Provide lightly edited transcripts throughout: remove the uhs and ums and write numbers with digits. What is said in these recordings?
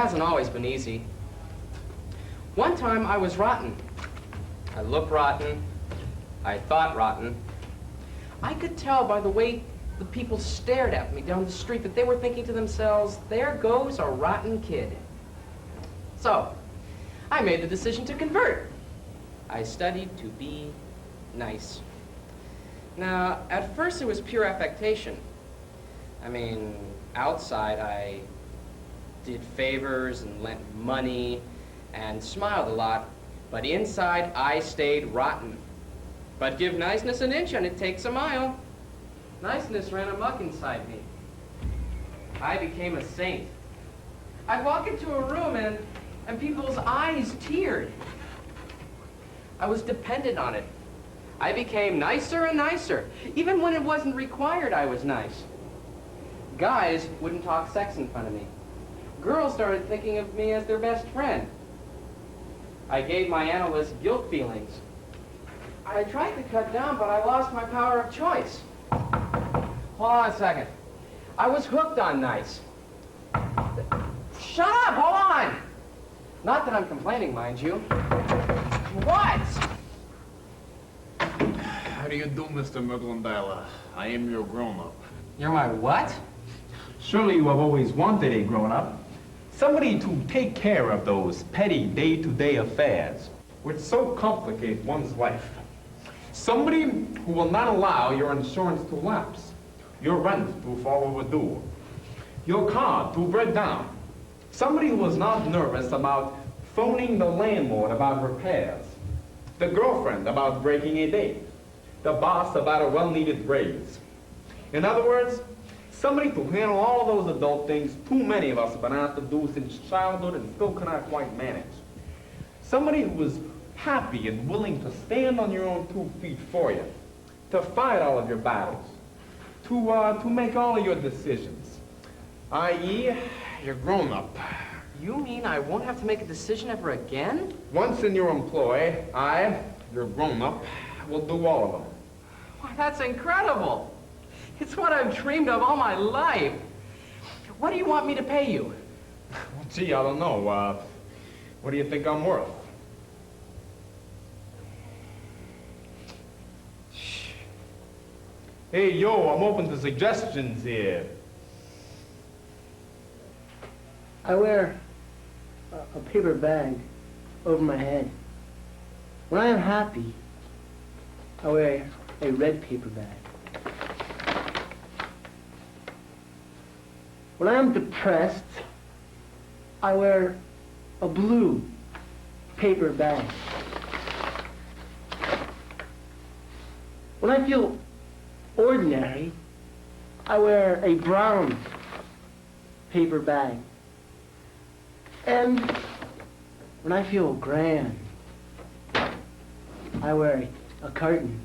hasn't always been easy. One time I was rotten. I looked rotten. I thought rotten. I could tell by the way the people stared at me down the street that they were thinking to themselves, there goes a rotten kid. So, I made the decision to convert. I studied to be nice. Now, at first it was pure affectation. I mean, outside I did favors and lent money and smiled a lot, but inside I stayed rotten. But give niceness an inch and it takes a mile. Niceness ran amok inside me. I became a saint. I'd walk into a room and people's eyes teared. I was dependent on it. I became nicer and nicer. Even when it wasn't required, I was nice. Guys wouldn't talk sex in front of me. Girls started thinking of me as their best friend. I gave my analysts guilt feelings. I tried to cut down, but I lost my power of choice. Hold on a second. I was hooked on nice. Shut up, hold on! Not that I'm complaining, mind you. What? How do you do, Mr. Merglandala? I am your grown-up. You're my what? Surely you have always wanted a grown-up. Somebody to take care of those petty day-to-day affairs which so complicate one's life. Somebody who will not allow your insurance to lapse, your rent to fall overdue, your car to break down. Somebody who is not nervous about phoning the landlord about repairs, the girlfriend about breaking a date, the boss about a well-needed raise. In other words, somebody to handle all of those adult things too many of us have been asked to do since childhood and still cannot quite manage. Somebody who is happy and willing to stand on your own 2 feet for you, to fight all of your battles, to make all of your decisions, i.e., you're grown up. You mean I won't have to make a decision ever again? Once in your employ, you're grown up, will do all of them. Why, that's incredible. It's what I've dreamed of all my life. What do you want me to pay you? Well, gee, I don't know. What do you think I'm worth? Shh. Hey, yo, I'm open to suggestions here. I wear a paper bag over my head. When I am happy, I wear a red paper bag. When I am depressed, I wear a blue paper bag. When I feel ordinary, I wear a brown paper bag. And when I feel grand, I wear a carton.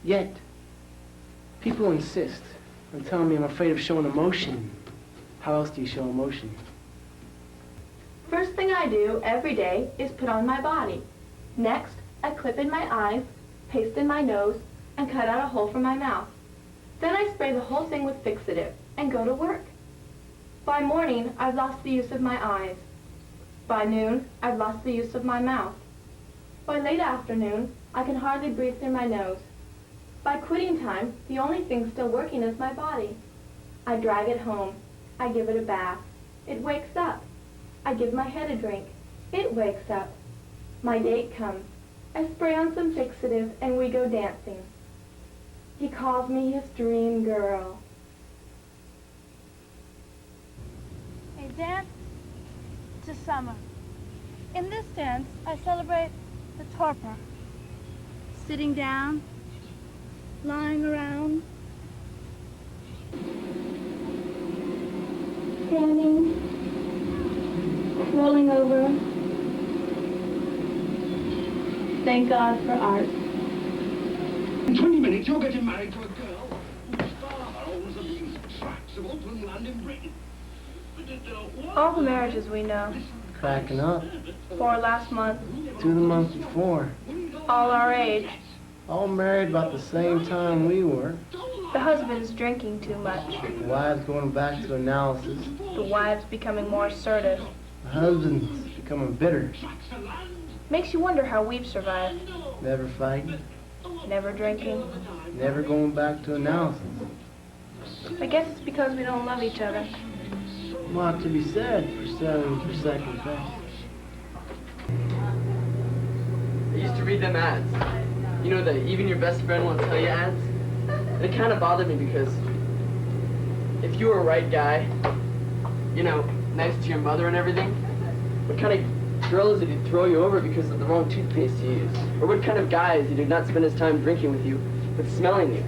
Yet, people insist on telling me I'm afraid of showing emotion. How else do you show emotion? First thing I do every day is put on my body. Next, I clip in my eyes, paste in my nose, and cut out a hole for my mouth. Then I spray the whole thing with fixative and go to work. By morning, I've lost the use of my eyes. By noon, I've lost the use of my mouth. By late afternoon, I can hardly breathe through my nose. By quitting time, the only thing still working is my body. I drag it home. I give it a bath. It wakes up. I give my head a drink. It wakes up. My date comes. I spray on some fixative and we go dancing. He calls me his dream girl. A dance to summer. In this dance, I celebrate the torpor. Sitting down, lying around, standing, rolling over. Thank God for art. In 20 minutes, you're getting married to a girl whose father owns a few tracts of open land in Britain. All the marriages we know. Cracking up. 4 last month. 2 the month before. All our age. All married about the same time we were. The husband's drinking too much. The wives going back to analysis. The wives becoming more assertive. The husband's becoming bitter. Makes you wonder how we've survived. Never fighting. Never drinking. Never going back to analysis. I guess it's because we don't love each other. A lot to be said for settling for second best. I used to read them ads. You know, the even your best friend won't tell you ads? And it kind of bothered me because if you were a right guy, you know, nice to your mother and everything, what kind of girls did he throw you over because of the wrong toothpaste you used? Or what kind of guys did not spend his time drinking with you, but smelling you?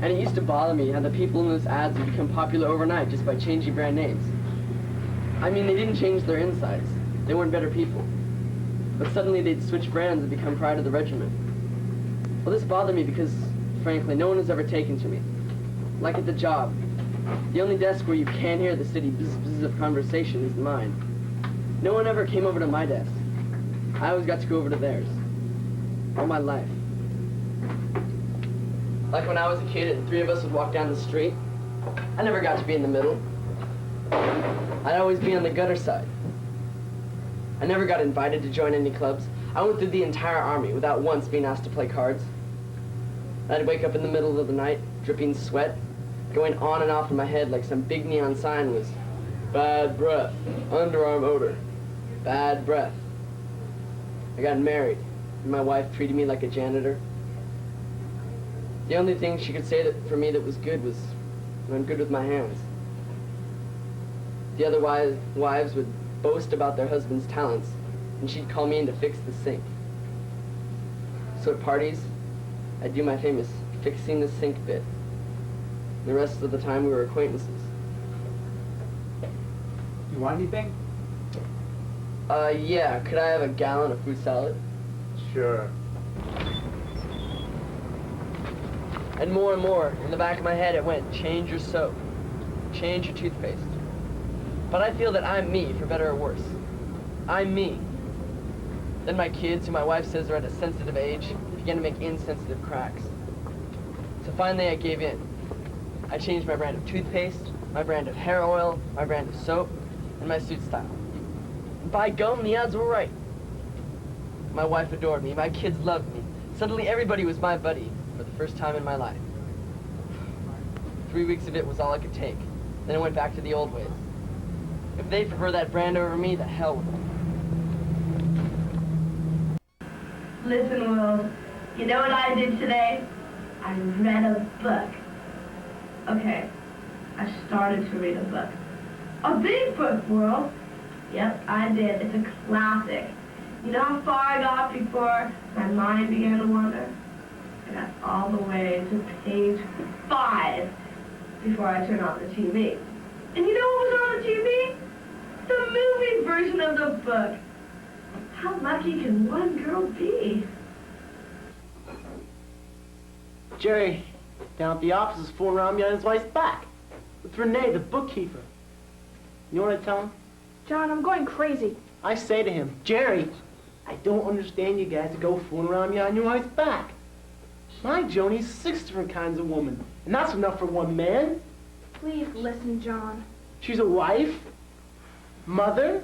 And it used to bother me how the people in those ads would become popular overnight just by changing brand names. I mean, they didn't change their insides. They weren't better people. But suddenly they'd switch brands and become pride of the regiment. Well, this bothered me because, frankly, no one has ever taken to me. Like at the job, the only desk where you can't hear the steady buzz of conversation is mine. No one ever came over to my desk. I always got to go over to theirs. All my life. Like when I was a kid and three of us would walk down the street, I never got to be in the middle. I'd always be on the gutter side. I never got invited to join any clubs. I went through the entire army without once being asked to play cards. I'd wake up in the middle of the night, dripping sweat, going on and off in my head like some big neon sign was, bad breath, underarm odor, bad breath. I got married, and my wife treated me like a janitor. The only thing she could say that for me that was good was when I'm good with my hands. The other wives would boast about their husband's talents, and she'd call me in to fix the sink. So at parties, I'd do my famous fixing the sink bit. The rest of the time we were acquaintances. You want anything? Yeah, could I have a gallon of fruit salad? Sure. And more, in the back of my head it went, change your soap, change your toothpaste. But I feel that I'm me, for better or worse. I'm me. Then my kids, who my wife says are at a sensitive age, began to make insensitive cracks. So finally I gave in. I changed my brand of toothpaste, my brand of hair oil, my brand of soap, and my suit style. And by gum, the ads were right. My wife adored me, my kids loved me. Suddenly everybody was my buddy for the first time in my life. 3 weeks of it was all I could take. Then I went back to the old ways. If they prefer that brand over me, the hell with them. Listen, Will, you know what I did today? I read a book. Okay, I started to read a book. A big book, Will. Yep, I did. It's a classic. You know how far I got before my mind began to wander? I got all the way to page 5 before I turned on the TV. And you know what was on the TV? The movie version of the book. How lucky can one girl be? Jerry, down at the office, is fooling around behind his wife's back. With Renee, the bookkeeper. You know what I tell him? John, I'm going crazy. I say to him, Jerry, I don't understand you guys to go fooling around behind your wife's back. My Joni's 6 different kinds of woman, and that's enough for one man. Please listen, John. She's a wife, mother,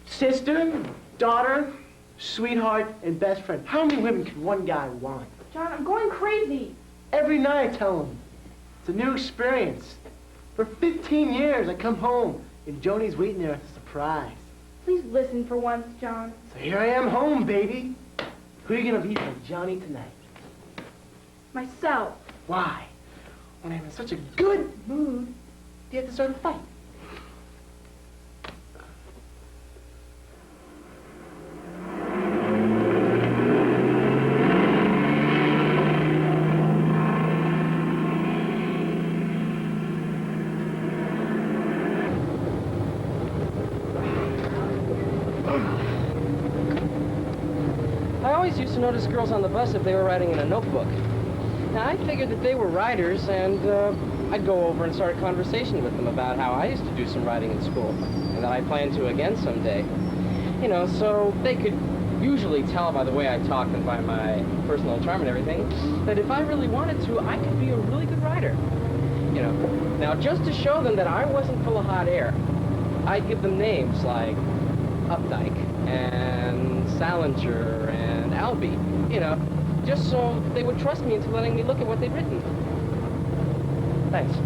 sister, daughter, sweetheart, and best friend. How many women can one guy want? John, I'm going crazy. Every night I tell him, it's a new experience. For 15 years I come home, and Joni's waiting there as a surprise. Please listen for once, John. So here I am home, baby. Who are you gonna be for Johnny tonight? Myself. Why? When I'm in such a good mood, do you have to start a fight? I always used to notice girls on the bus if they were writing in a notebook. Now, I figured that they were writers, and I'd go over and start a conversation with them about how I used to do some writing in school, and that I plan to again someday. You know, so they could usually tell by the way I talk and by my personal charm and everything that if I really wanted to, I could be a really good writer. You know, now just to show them that I wasn't full of hot air, I'd give them names like Updike and Salinger and Albee, you know, just so they would trust me into letting me look at what they'd written. Thanks.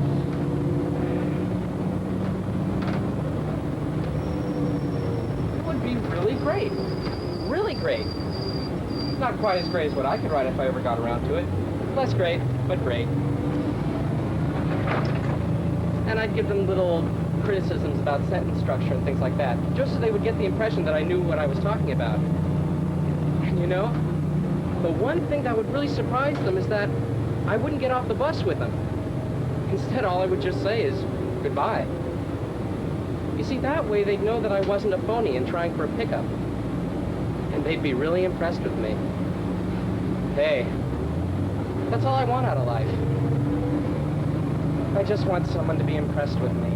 It would be really great. Really great. Not quite as great as what I could write if I ever got around to it. Less great, but great. And I'd give them little criticisms about sentence structure and things like that, just so they would get the impression that I knew what I was talking about. And you know, the one thing that would really surprise them is that I wouldn't get off the bus with them. Instead, all I would just say is, goodbye. You see, that way they'd know that I wasn't a phony and trying for a pickup. And they'd be really impressed with me. Hey, that's all I want out of life. I just want someone to be impressed with me.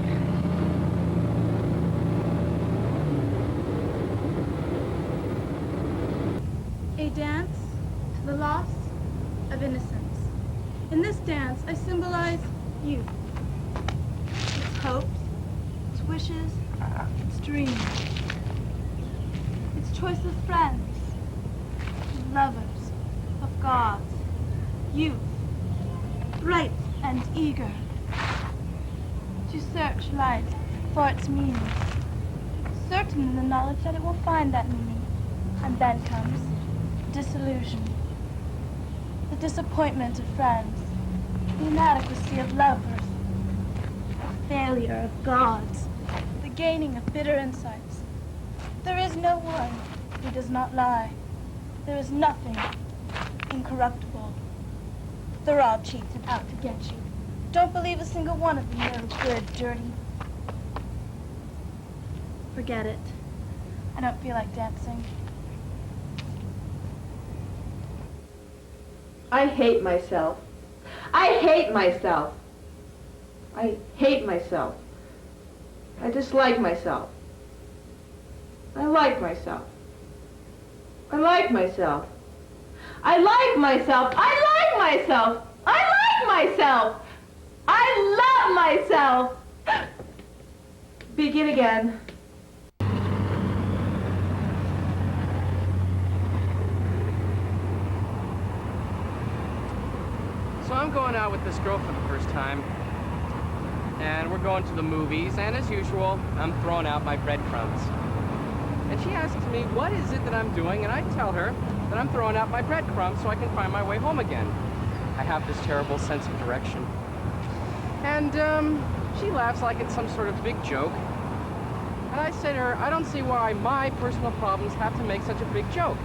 A dance to the loss of innocence. In this dance, I symbolize youth. Its hopes, its wishes, its dreams. Its choice of friends, of lovers, of gods. Youth, bright and eager. To search life for its meaning. Certain in the knowledge that it will find that meaning. And then comes disillusion. The disappointment of friends. The inadequacy of lovers. The failure of gods. The gaining of bitter insights. There is no one who does not lie. There is nothing incorruptible. They're all cheats and out to get you. Don't believe a single one of them. They're good, dirty. Forget it. I don't feel like dancing. I hate myself. I hate myself. I hate myself. I dislike myself. I like myself. I like myself. I like myself. I like myself. I like myself. I love myself. Begin again. So I'm going out with this girl for the first time. And we're going to the movies, and as usual, I'm throwing out my breadcrumbs. And she asks me, what is it that I'm doing? And I tell her that I'm throwing out my breadcrumbs so I can find my way home again. I have this terrible sense of direction. And she laughs like it's some sort of big joke. And I say to her, I don't see why my personal problems have to make such a big joke.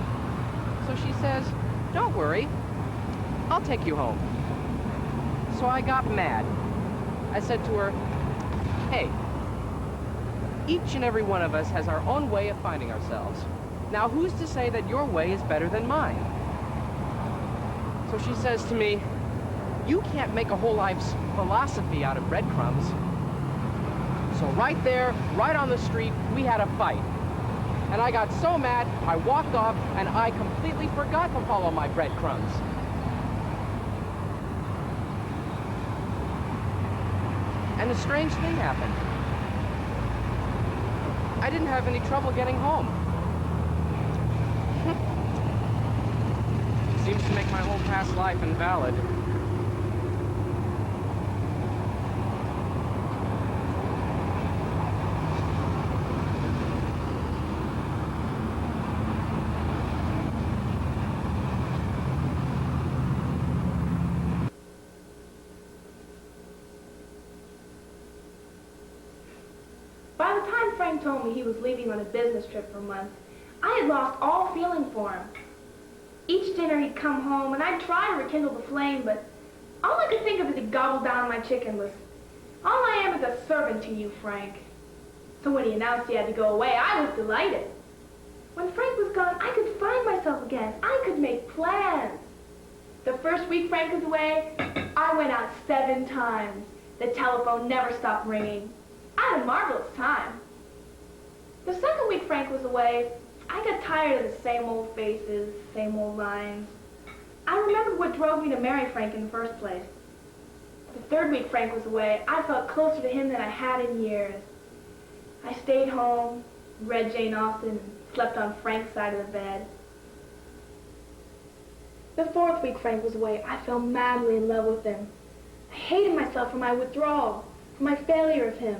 So she says, don't worry, I'll take you home. So I got mad. I said to her, hey, each and every one of us has our own way of finding ourselves. Now, who's to say that your way is better than mine? So she says to me, you can't make a whole life's philosophy out of breadcrumbs. So right there, right on the street, we had a fight. And I got so mad, I walked off, and I completely forgot to follow my breadcrumbs. And a strange thing happened. I didn't have any trouble getting home. Seems to make my whole past life invalid. By the time Frank told me he was leaving on a business trip for a month, I had lost all feeling for him. Each dinner he'd come home, and I'd try to rekindle the flame, but all I could think of as he gobbled down my chicken was, all I am is a servant to you, Frank. So when he announced he had to go away, I was delighted. When Frank was gone, I could find myself again. I could make plans. The first week Frank was away, I went out 7 times. The telephone never stopped ringing. I had a marvelous time. The second week Frank was away, I got tired of the same old faces, same old lines. I remembered what drove me to marry Frank in the first place. The third week Frank was away, I felt closer to him than I had in years. I stayed home, read Jane Austen, and slept on Frank's side of the bed. The fourth week Frank was away, I fell madly in love with him. I hated myself for my withdrawal, for my failure of him.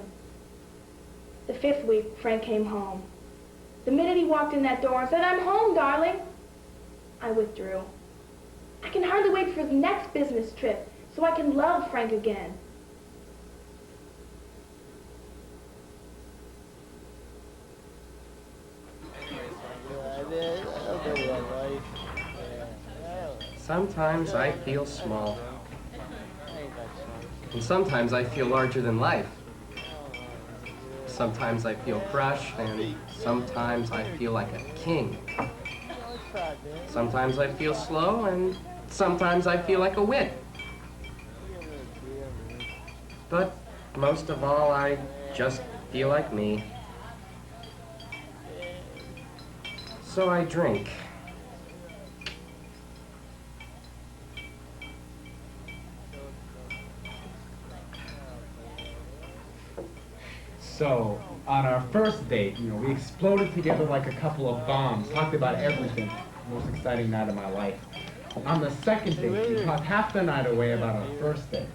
The fifth week, Frank came home. The minute he walked in that door and said, "I'm home, darling," I withdrew. I can hardly wait for the next business trip so I can love Frank again. Sometimes I feel small. And sometimes I feel larger than life. Sometimes I feel crushed, and sometimes I feel like a king. Sometimes I feel slow, and sometimes I feel like a wit. But most of all, I just feel like me. So I drink. So, on our first date, we exploded together like a couple of bombs, talked about everything. Most exciting night of my life. On the second date, we talked half the night away about our first date.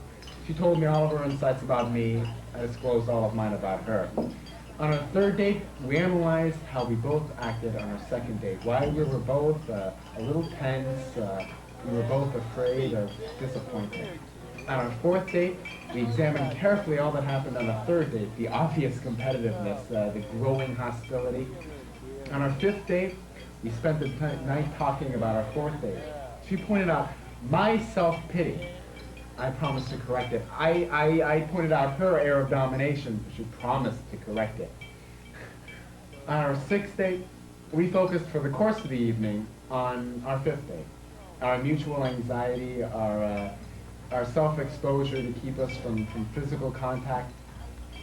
She told me all of her insights about me. I disclosed all of mine about her. On our third date, we analyzed how we both acted on our second date. Why we were both a little tense, we were both afraid of disappointing. On our fourth date, we examined carefully all that happened on the third date, the obvious competitiveness, the growing hostility. On our fifth date, we spent the night talking about our fourth date. She pointed out my self-pity. I promised to correct it. I pointed out her air of domination. She promised to correct it. On our sixth date, we focused for the course of the evening on our fifth date. Our mutual anxiety, our self-exposure to keep us from physical contact.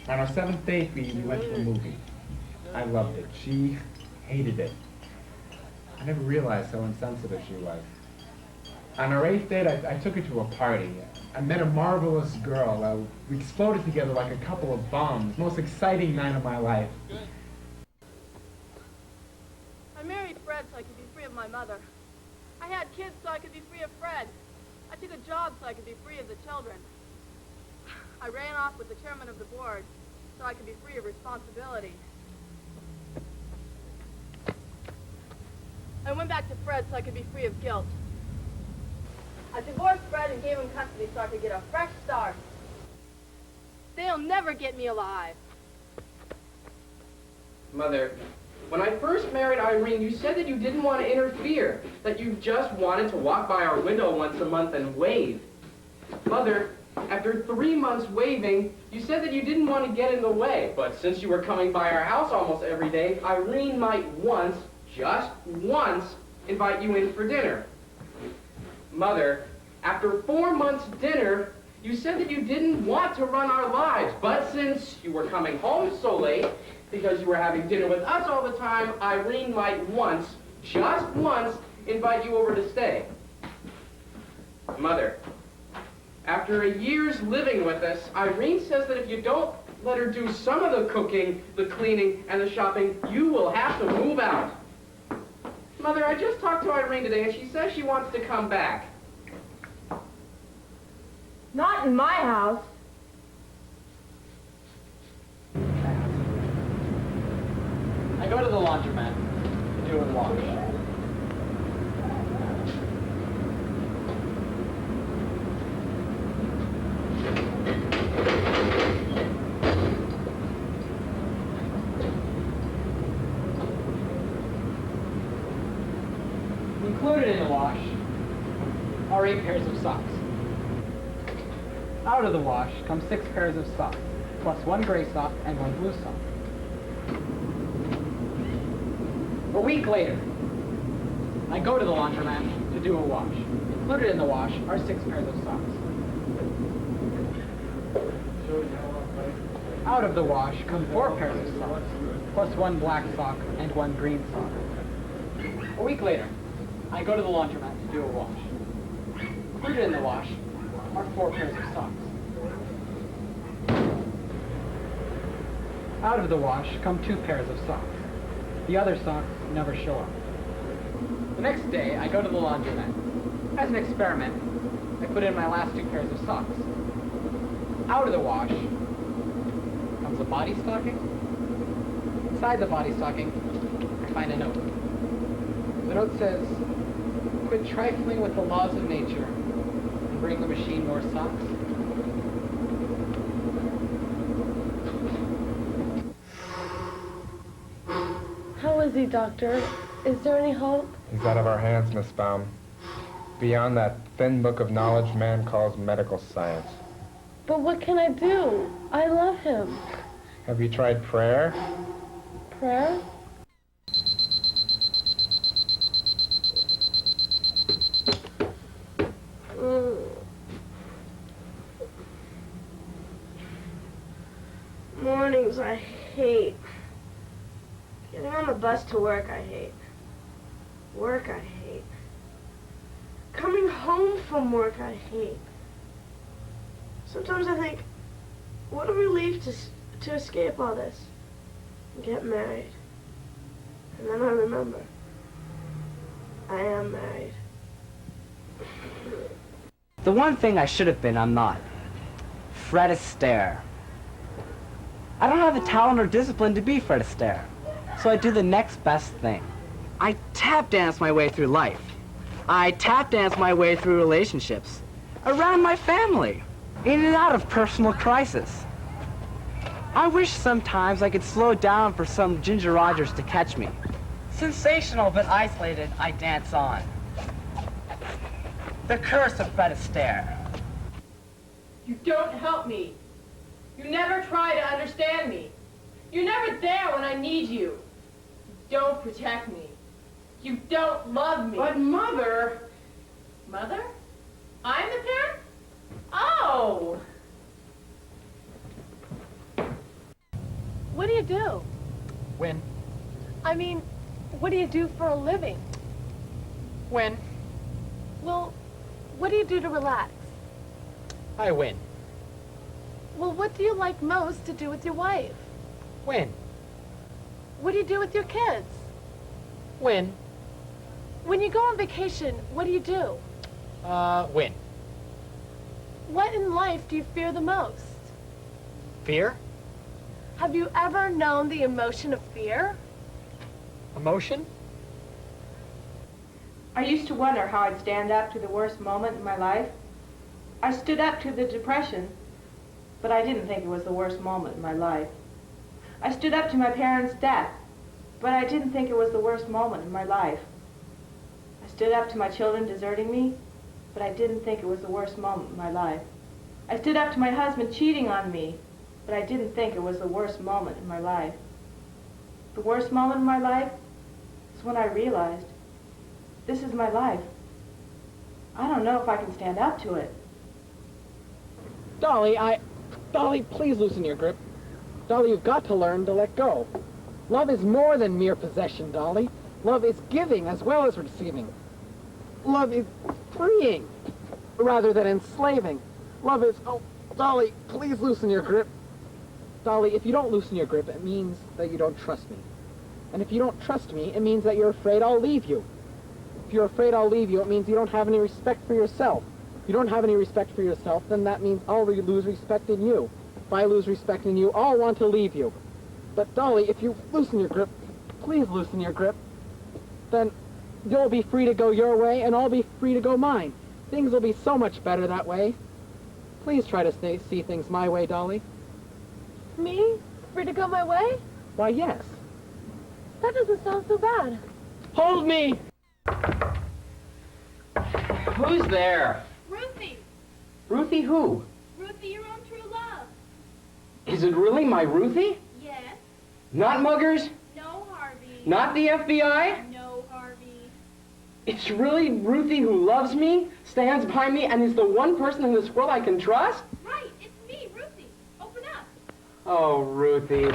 On our seventh date, we went to a movie. I loved it. She hated it. I never realized how insensitive she was. On our eighth date, I took her to a party. I met a marvelous girl. We exploded together like a couple of bombs. Most exciting night of my life. I married Fred so I could be free of my mother. I had kids so I could be free of Fred. I took a job so I could be free of the children. I ran off with the chairman of the board so I could be free of responsibility. I went back to Fred so I could be free of guilt. I divorced Fred and gave him custody so I could get a fresh start. They'll never get me alive. Mother, when I first married Irene, you said that you didn't want to interfere, that you just wanted to walk by our window once a month and wave. Mother, after 3 months waving, you said that you didn't want to get in the way, but since you were coming by our house almost every day, Irene might once, just once, invite you in for dinner. Mother, after 4 months' dinner, you said that you didn't want to run our lives, but since you were coming home so late, because you were having dinner with us all the time, Irene might once, just once, invite you over to stay. Mother, after a year's living with us, Irene says that if you don't let her do some of the cooking, the cleaning, and the shopping, you will have to move out. Mother, I just talked to Irene today, and she says she wants to come back. Not in my house. I go to the laundromat to do a wash. Included in the wash are 8 pairs of socks. Out of the wash come 6 pairs of socks, plus 1 gray sock and 1 blue sock. A week later, I go to the laundromat to do a wash. Included in the wash are 6 pairs of socks. Out of the wash come 4 pairs of socks, plus 1 black sock and 1 green sock. A week later, I go to the laundromat to do a wash. Included in the wash are 4 pairs of socks. Out of the wash come 2 pairs of socks. The other socks never show up. The next day, I go to the laundromat. As an experiment, I put in my last 2 pairs of socks. Out of the wash comes a body stocking. Inside the body stocking, I find a note. The note says, "Quit trifling with the laws of nature and bring the machine more socks." How is he, Doctor? Is there any hope? He's out of our hands, Miss Baum. Beyond that thin book of knowledge man calls medical science. But what can I do? I love him. Have you tried prayer? Prayer? Mornings I hate. Getting on the bus to work I hate. Work I hate. Coming home from work I hate. Sometimes I think, what a relief to escape all this and get married. And then I remember, I am married. The one thing I should have been, I'm not. Fred Astaire. I don't have the talent or discipline to be Fred Astaire, so I do the next best thing. I tap dance my way through life. I tap dance my way through relationships, around my family, in and out of personal crisis. I wish sometimes I could slow down for some Ginger Rogers to catch me. Sensational but isolated, I dance on. The curse of Fred Astaire. You don't help me. You never try to understand me. You're never there when I need you. You don't protect me. You don't love me. But Mother... Mother? I'm the parent? Oh! What do you do? Win. I mean, what do you do for a living? Win. Well, what do you do to relax? I win. Well, what do you like most to do with your wife? Win. What do you do with your kids? Win. When you go on vacation, what do you do? Win. What in life do you fear the most? Fear? Have you ever known the emotion of fear? Emotion? I used to wonder how I'd stand up to the worst moment in my life. I stood up to the depression, but I didn't think it was the worst moment in my life. I stood up to my parents' death, but I didn't think it was the worst moment in my life. I stood up to my children deserting me, but I didn't think it was the worst moment in my life. I stood up to my husband cheating on me, but I didn't think it was the worst moment in my life. The worst moment in my life is when I realized this is my life. I don't know if I can stand up to it. Dolly, please loosen your grip. Dolly, you've got to learn to let go. Love is more than mere possession, Dolly. Love is giving as well as receiving. Love is freeing rather than enslaving. Love is... Oh, Dolly, please loosen your grip. Dolly, if you don't loosen your grip, it means that you don't trust me. And if you don't trust me, it means that you're afraid I'll leave you. If you're afraid I'll leave you, it means you don't have any respect for yourself. If you don't have any respect for yourself, then that means I'll lose respect in you. If I lose respect in you, I'll want to leave you. But Dolly, if you loosen your grip, please loosen your grip, then you'll be free to go your way and I'll be free to go mine. Things will be so much better that way. Please try to see things my way, Dolly. Me? Free to go my way? Why, yes. That doesn't sound so bad. Hold me! Who's there? Ruthie! Ruthie who? Ruthie, your own true love. Is it really my Ruthie? Yes. Not muggers? No, Harvey. Not the FBI? No, Harvey. It's really Ruthie who loves me, stands by me, and is the one person in this world I can trust? Right, it's me, Ruthie. Open up. Oh, Ruthie.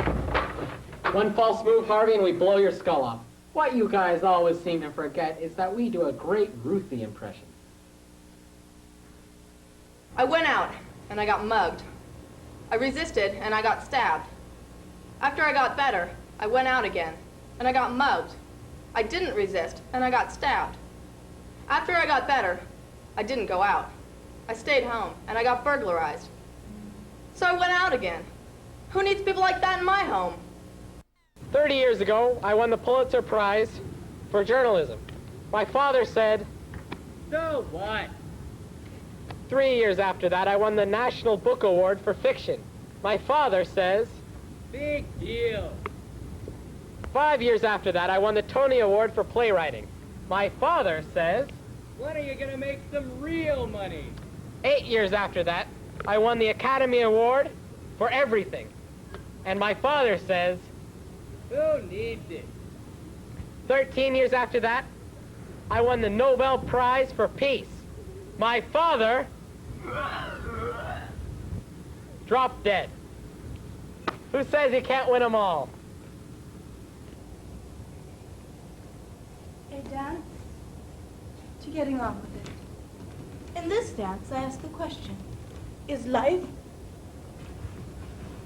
One false move, Harvey, and we blow your skull off. What you guys always seem to forget is that we do a great Ruthie impression. I went out, and I got mugged. I resisted, and I got stabbed. After I got better, I went out again, and I got mugged. I didn't resist, and I got stabbed. After I got better, I didn't go out. I stayed home, and I got burglarized. So I went out again. Who needs people like that in my home? 30 years ago, I won the Pulitzer Prize for journalism. My father said, So what? 3 years after that, I won the National Book Award for fiction. My father says, Big deal. 5 years after that, I won the Tony Award for playwriting. My father says, When are you gonna make some real money? 8 years after that, I won the Academy Award for everything. And my father says, Who needs it? 13 years after that, I won the Nobel Prize for Peace. My father dropped dead. Who says you can't win them all? A dance to getting on with it. In this dance, I ask the question, is life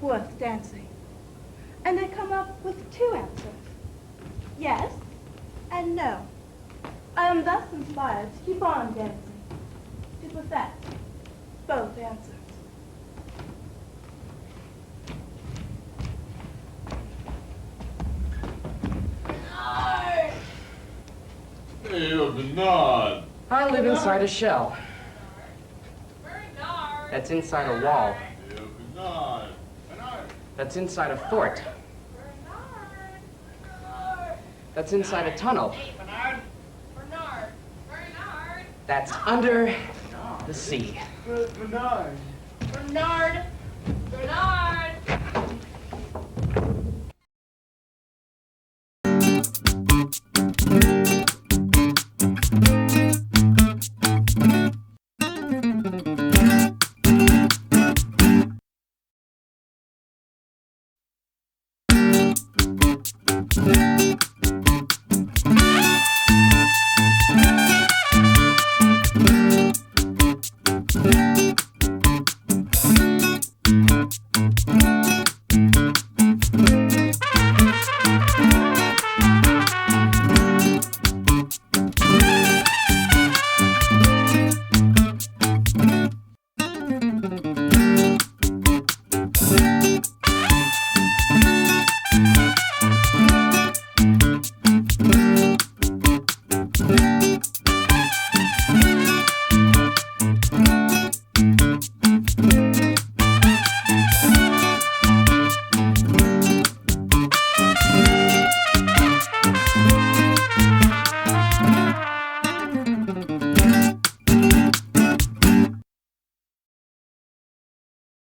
worth dancing? And I come up with 2 answers, yes and no. I am thus inspired to keep on dancing, to perfect both answers. Hey, Bernard. I live inside a shell. That's inside a wall. Hey, Bernard. That's inside a fort. That's inside a tunnel. That's under the sea. Bernard. Bernard! Bernard! Thank you.